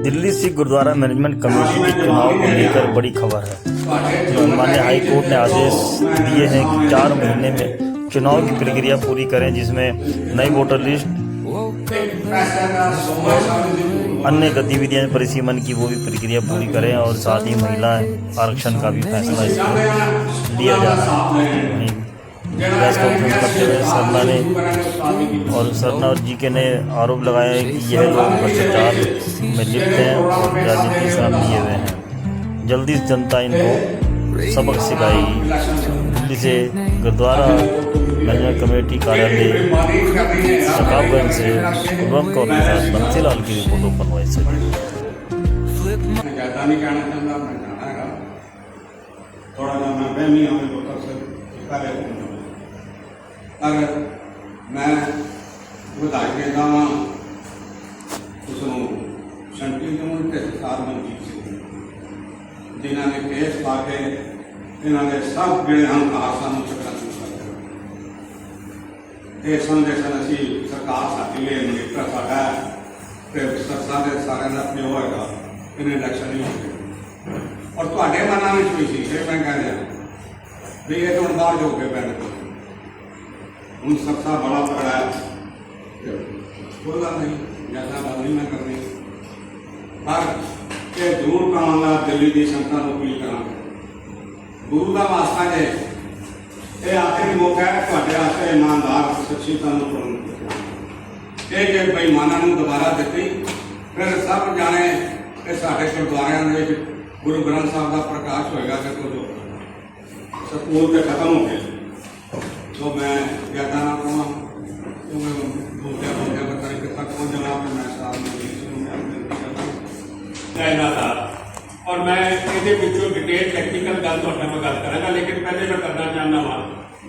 Delhi Sikh gurdwara management committee के चुनाव को लेकर बड़ी खबर है। माननीय हाई कोर्ट ने आदेश दिए हैं कि 4 महीने में चुनाव की प्रक्रिया पूरी करें, जिसमें नई वोटर लिस्ट अन्य गतिविधियां परिसीमन की वो भी प्रक्रिया पूरी करें और साथ ही महिला आरक्षण का भी फैसला इसमें लिया जा रहा है। प्रेस कॉन्फ्रेंस करते हुए सरना ने और सरना जी के ने आरोप लगाया है कि यह लोग भ्रष्टाचार में लिप्त हैं और राजनीति शरण लिए हुए हैं। जल्दी जनता इनको सबक सिखाएगी। दिल्ली से गुरुद्वारा मैनेजमेंट कमेटी कार्यालय रकाबगंज से पूर्वम कौर के साथ बंसीलाल की रिपोर्ट ओपन वॉइस से। अगर मैं ਵਧਾਈ ਦੇਣਾ ਵਾ ਉਸ ਨੂੰ ਸ਼ੰਕੀ ਨੂੰ ਤੇ ਸਰਕਾਰ ਮਨਜੀਤ ਸਿੰਘ ਜਿਨ੍ਹਾਂ ਨੇ ਕੇਸ ਪਾ ਕੇ ਇਹਨਾਂ ਦੇ ਸਭ ਜਿਹੜੇ ਹੰਕਾਰ ਸਾਨੂੰ ਚੱਕਣ ਸ਼ੁਰੂ ਕਰ ਦਿੱਤੇ। ਇਹ ਸੰਦੇਸ਼ ਅਸੀਂ ਸਰਕਾਰ ਸਾਡੀ ਲਈ ਮਨਿਸਟਰ ਸਾਡਾ ਤੇ ਸਰਕਾਰ ਦੇ ਸਾਰਿਆਂ ਦਾ ਪਿਓ ਹੈਗਾ, ਇਹਨੇ ਇਲੈਕਸ਼ਨ ਨਹੀਂ ਹੋਏ ਔਰ ਤੁਹਾਡੇ ਮਨਾਂ ਵਿੱਚ ਵੀ ਸੀ। ਇਹ ਮੈਂ ਕਹਿ ਰਿਹਾ ਵੀ ਇਹ ਤੋਂ ਬਾਹਰ ਜੋ ਕੇ ਪੈਣ उन सबका बड़ा पकड़ा है, कोई बात नहीं, जैसा बात नहीं मैं करनी पर ये जरूर कहांगा दिल्ली की संगत को अपील करा गुरु का वास्ता है। ये आखिरी मौका है ਤੁਹਾਡੇ वास्ते ईमानदार सच्चीता ये जे बेईमाना दोबारा दी फिर सब जाने कि साढ़े गुरुद्वारों गुरु ग्रंथ साहब का प्रकाश होएगा कि कुछ सकूल तो खत्म हो गया। तो मैं ज़्यादा ना कहूँ तो मैं बोलते पता नहीं कितना कौन जनाब मैं कहना था और मैं ये डिटेल टैक्नीकल गल तो मैं गल कराँगा, लेकिन पहले मैं करना चाहना वा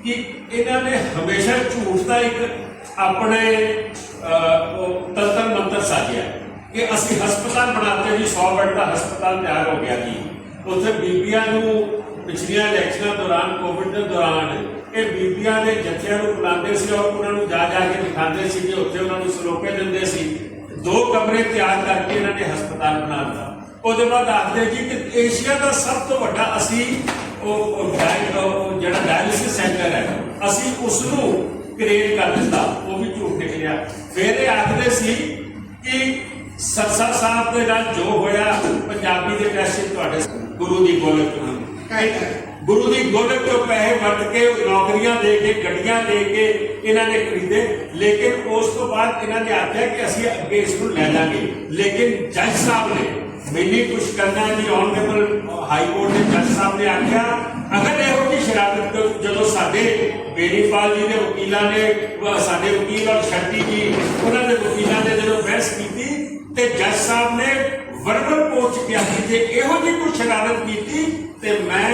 कि इन्होंने हमेशा झूठ का एक अपने तंत्र मंत्र साजिया कि असी हस्पताल बनाते जी 100 बेड का हस्पताल तैयार हो गया जी। उत्थे बीबियां पिछलियां इलैक्शनां दौरान कोविड के दौरान ये बीबियां ने जत्थियां बुलाते और उन्होंने जा के दिखाते थे कि उत्थे उन्होंने सलोके देंदे सी। 2 कमरे तैयार करके इन्होंने हस्पताल बना दिता। उसके बाद आखते जी कि एशिया का सब तो बड़ा असी जो डायलिसिस सेंटर है असी उसनू क्रिएट कर दिता, वो भी झूठ निकलिया। फिर ये आखते सी कि सरसा साहब के नाल जो होया पंजाबी के टेस्ट गुरु की गोलक गुरु की गोलक तो पैसे वट के नौकरियां दे के गड्डियां दे के इन्होंने खरीदे, लेकिन उस तो बाद इन्होंने आख्या कि असी अगे इसको लै जाएंगे। लेकिन जज साहब ने मैंने कुछ करना जी ऑनरेबल हाई कोर्ट के जज साहब ने आख्या अगर यहो जी शरारत जो साडे बेनीपाल जी के वकीलों ने साडे वकील और शक्ति जी उन्होंने वकीलों ने जो बहस की तो जज साहब ने वर्बल कोर्ट किया कि यहो जी कोई शरारत की तो मैं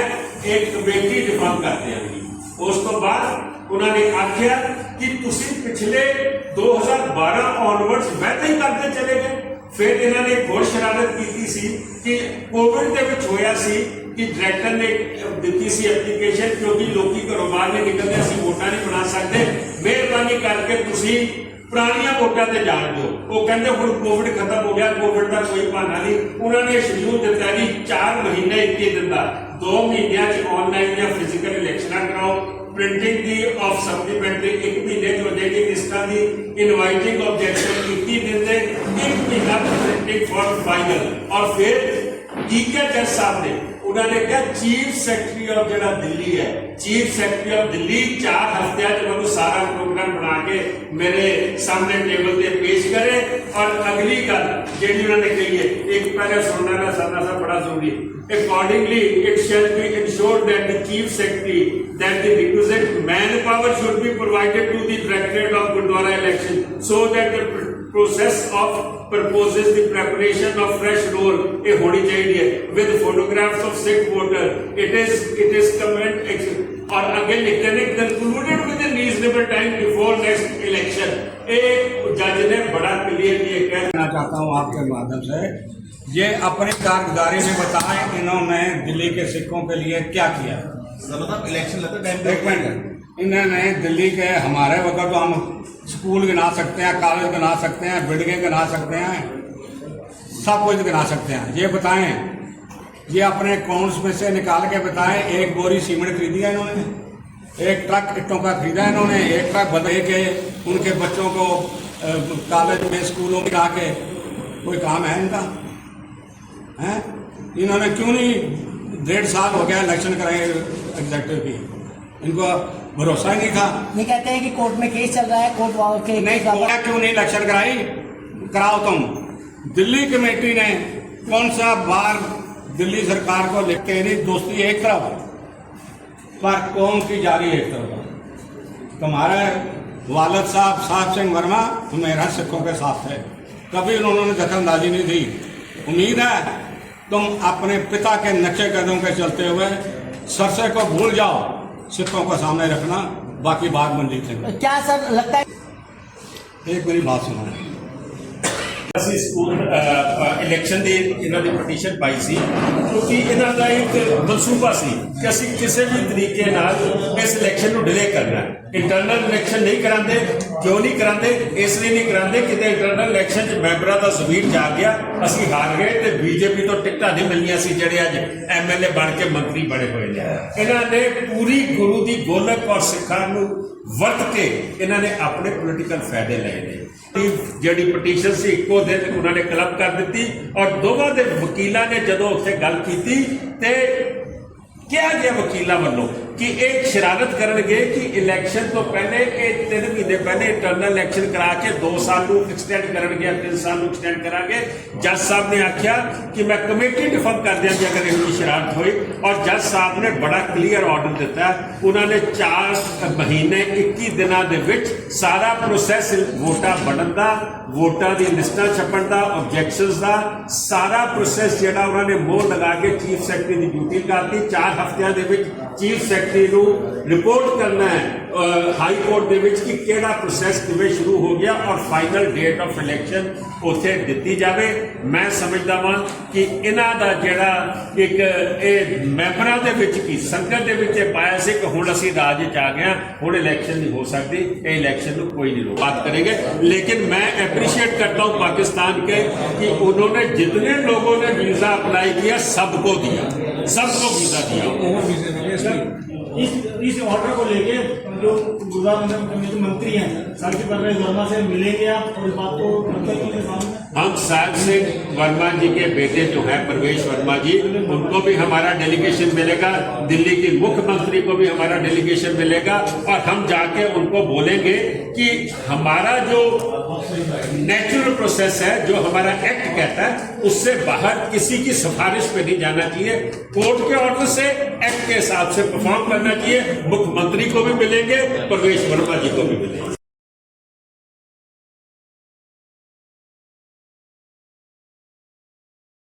एक कमेटी डिफॉर्म करते हैं। उस तो बाद उन्होंने आख्या कि तुसी पिछले 2012 ऑनवर्ड्स वैसे ही करते चले गए। फिर इन्होंने एक और शरारत की सी कि कोविड के विच होया सी कि डायरेक्टर ने दी सी एप्लीकेशन क्योंकि लोग घरों बाहर नहीं निकलते, असीं वोटां नहीं बना सकते, मेहरबानी करके तुसी पुरानिया वोटां ते जाण दो। वो कहते हुण कोविड खत्म हो गया, कोविड का कोई बहाना नहीं। उन्होंने शेड्यूल दिता जी 4 महीने 21 दिन का 2 महीनों ऑनलाइन या फिजिकल इलैक्शन कराओ, प्रिंटिंग की ऑफ सप्लीमेंट्री 1 महीने हो जाएगी, लिस्टां की इनवाइटिंग ऑब्जेक्शन 21 दिन से 1 महीना प्रिंटिंग फॉर फाइनल। और फिर ठीक है जज साहब ने उन्होंने कहा चीफ सैकटरी ऑफ जो दिल्ली है, चीफ सैकटरी ऑफ दिल्ली 4 हफ्ते मैं सारा प्रोग्राम बना के मेरे सामने टेबल पे पेश करे। और अगली गल जी उन्होंने कही है एक पहले सुनना का सारा सा बड़ा जरूरी है। Accordingly it shall be ensured that the chief secretary that the requisite man power should be provided to the directorate of Gurdwara election so that the process of proposes the preparation of fresh roll ये होनी चाहिए with photographs of sick voter. It is comment और आगे लिखते हैं concluded within reasonable time before next election। एक जज ने बड़ा क्लियरली कहना चाहता हूँ आपके माध्यम से ये अपनी कारगुजारी में बताएं इन्होंने दिल्ली के सिखों के लिए क्या किया। मतलब इलेक्शन लगता है इन्होंने दिल्ली के हमारे वक्त तो हम स्कूल गिना सकते हैं, कॉलेज गिना सकते हैं, बिल्डिंगें गिना सकते हैं, सब कुछ गिना सकते हैं। ये बताएं, ये अपने अकाउंट्स में से निकाल के बताएं, एक बोरी सीमेंट खरीदी है इन्होंने, एक ट्रक ईंटों का खरीदा इन्होंने, एक ट्रक बदले के उनके बच्चों को कॉलेज में स्कूलों में ला के, कोई काम है इनका? हैं? इन्होंने क्यों नहीं 1.5 साल हो गया इलेक्शन कराए एग्जेक्टिव की, इनको भरोसा ही नहीं था। ये कहते हैं कि कोर्ट में केस चल रहा है, कोर्ट के नहीं, कोर्ट क्यों नहीं इलेक्शन कराई? कराओ तुम। दिल्ली कमेटी ने कौन सा बार दिल्ली सरकार को लिख के नहीं, दोस्ती एक तरफ पर कौम की जारी एक तरफ। तुम्हारे वालिद साहब सिंह वर्मा मेरा सिखों के साथ थे, कभी उन्होंने दखलंदाजी नहीं दी। उम्मीद है तुम अपने पिता के नक्शे कदम पे चलते हुए सरसे को भूल जाओ, सिखों को सामने रखना, बाकी बात मन जीतेंगे। क्या सर लगता है? एक मेरी बात सुनो। ਅਸੀਂ ਸਕੂਲ ਇਲੈਕਸ਼ਨ ਦੀ ਇਹਨਾਂ ਦੀ ਪਟੀਸ਼ਨ ਪਾਈ ਸੀ ਕਿਉਂਕਿ ਇਹਨਾਂ ਦਾ ਇੱਕ ਮਨਸੂਬਾ ਸੀ ਕਿ ਅਸੀਂ ਕਿਸੇ ਵੀ ਤਰੀਕੇ ਨਾਲ ਇਸ ਇਲੈਕਸ਼ਨ ਨੂੰ ਡਿਲੇ ਕਰਨਾ ਹੈ। ਇੰਟਰਨਲ ਇਲੈਕਸ਼ਨ ਨਹੀਂ ਕਰਾਉਂਦੇ। ਕਿਉਂ ਨਹੀਂ ਕਰਾਉਂਦੇ? ਇਸ ਲਈ ਨਹੀਂ ਕਰਾਉਂਦੇ ਕਿਤੇ ਇੰਟਰਨਲ ਇਲੈਕਸ਼ਨ 'ਚ ਮੈਂਬਰਾਂ ਦਾ ਜ਼ਮੀਰ ਜਾਗ ਗਿਆ, ਅਸੀਂ ਹਾਰ ਗਏ ਤੇ ਬੀਜੇਪੀ ਤੋਂ ਟਿਕਟਾਂ ਨਹੀਂ ਮਿਲੀਆਂ ਸੀ ਜਿਹੜੇ ਅੱਜ ਐਮਐਲਏ ਬਣ ਕੇ ਮੰਤਰੀ ਬਣੇ ਹੋਏ ਨੇ। ਇਹਨਾਂ ਨੇ ਪੂਰੀ ਗੁਰੂ ਦੀ ਗੋਲਕ ਔਰ ਸਿੱਖਾਂ ਨੂੰ ਵਰਤ ਕੇ ਇਹਨਾਂ ਨੇ ਆਪਣੇ ਪੋਲੀਟੀਕਲ ਫਾਇਦੇ ਲਏ ਨੇ। ਜਿਹੜੀ ਪਟੀਸ਼ਨ ਸੀ ਇੱਕੋ ਦਿਨ ਉਹਨਾਂ ਨੇ ਕਲੱਬ ਕਰ ਦਿੱਤੀ ਔਰ ਦੋਵਾਂ ਦੇ ਵਕੀਲਾਂ ਨੇ ਜਦੋਂ ਉੱਥੇ ਗੱਲ ਕੀਤੀ ਤੇ ਕਿਹਾ ਗਿਆ ਵਕੀਲਾਂ ਵੱਲੋਂ ਕਿ ਇਹ ਸ਼ਰਾਰਤ ਕਰਨਗੇ ਕਿ ਇਲੈਕਸ਼ਨ ਤੋਂ ਪਹਿਲੇ ਇਹ 3 ਮਹੀਨੇ ਪਹਿਲੇ ਇੰਟਰਨਲ ਇਲੈਕਸ਼ਨ ਕਰਾ ਕੇ 2 ਸਾਲ ਨੂੰ ਐਕਸਟੈਂਡ ਕਰਨਗੇ, 3 ਸਾਲ ਨੂੰ ਐਕਸਟੈਂਡ ਕਰਾਂਗੇ। ਜੱਜ ਸਾਹਿਬ ਨੇ ਆਖਿਆ ਕਿ ਮੈਂ ਕਮੇਟੀ ਡਿਫਾਰਮ ਕਰ ਦਿਆਂਗੀ ਅਗਰ ਇਹੋ ਜਿਹੀ ਸ਼ਰਾਰਤ ਹੋਈ ਔਰ ਜੱਜ ਸਾਹਿਬ ਨੇ ਬੜਾ ਕਲੀਅਰ ਆਰਡਰ ਦਿੱਤਾ। ਉਹਨਾਂ ਨੇ 4 ਮਹੀਨੇ 21 ਦਿਨਾਂ ਦੇ ਵਿੱਚ ਸਾਰਾ ਪ੍ਰੋਸੈਸ ਵੋਟਾਂ ਬਣਨ ਦਾ, ਵੋਟਾਂ ਦੀ ਲਿਸਟਾਂ ਛਪਣ ਦਾ, ਆਬਜੈਕਸ਼ਨਸ ਦਾ ਸਾਰਾ ਪ੍ਰੋਸੈਸ ਜਿਹੜਾ ਉਹਨਾਂ ਨੇ ਮੋਹਰ ਲਗਾ ਕੇ ਚੀਫ ਸੈਕਟਰੀ ਦੀ ਡਿਊਟੀ ਲਗਾਤੀ। 4 ਹਫ਼ਤਿਆਂ ਦੇ ਵਿੱਚ ਚੀਫ ਸੈਕਟਰੀ ਨੂੰ ਰਿਪੋਰਟ ਕਰਨਾ ਹੈ ਹਾਈ ਕੋਰਟ ਦੇ ਵਿੱਚ ਕਿ ਕਿਹੜਾ ਪ੍ਰੋਸੈਸ ਕਿਵੇਂ ਸ਼ੁਰੂ ਹੋ ਗਿਆ ਔਰ ਫਾਈਨਲ ਡੇਟ ਆਫ ਇਲੈਕਸ਼ਨ ਉੱਥੇ ਦਿੱਤੀ ਜਾਵੇ। ਮੈਂ ਸਮਝਦਾ ਵਾਂ ਕਿ ਇਹਨਾਂ ਦਾ ਜਿਹੜਾ ਇੱਕ ਇਹ ਮੈਂਬਰਾਂ ਦੇ ਵਿੱਚ ਕੀ ਸੰਗਤ ਦੇ ਵਿੱਚ ਇਹ ਪਾਇਆ ਸੀ ਕਿ ਹੁਣ ਅਸੀਂ ਰਾਜ 'ਚ ਆ ਗਏ, ਹੁਣ ਇਲੈਕਸ਼ਨ नहीं हो सकती, ये इलेक्शन को कोई नहीं बात करेंगे। लेकिन मैं अप्रिशिएट करता हूँ पाकिस्तान के कि उन्होंने जितने लोगों ने वीज़ा अप्लाई किया सबको दिया, सबको वीज़ा दिया। इस ऑर्डर को लेके जो गुजरात कमेटी मंत्री हैं साहिब परवेज वर्मा से मिलेंगे आप और इस बात को के सामने? हम साहिब सिंह वर्मा जी के बेटे जो हैं परवेश वर्मा जी, उनको भी हमारा डेलीगेशन मिलेगा, दिल्ली की मुख्यमंत्री को भी हमारा डेलीगेशन मिलेगा और हम जाके उनको बोलेंगे कि हमारा जो नेचुरल प्रोसेस है, जो हमारा एक्ट कहता है, उससे बाहर किसी की सिफारिश पे नहीं जाना चाहिए। कोर्ट के ऑर्डर से एक्ट के हिसाब से परफॉर्म करना चाहिए। मुख्यमंत्री को भी मिलेंगे, परवेश वर्मा जी को भी मिलेंगे।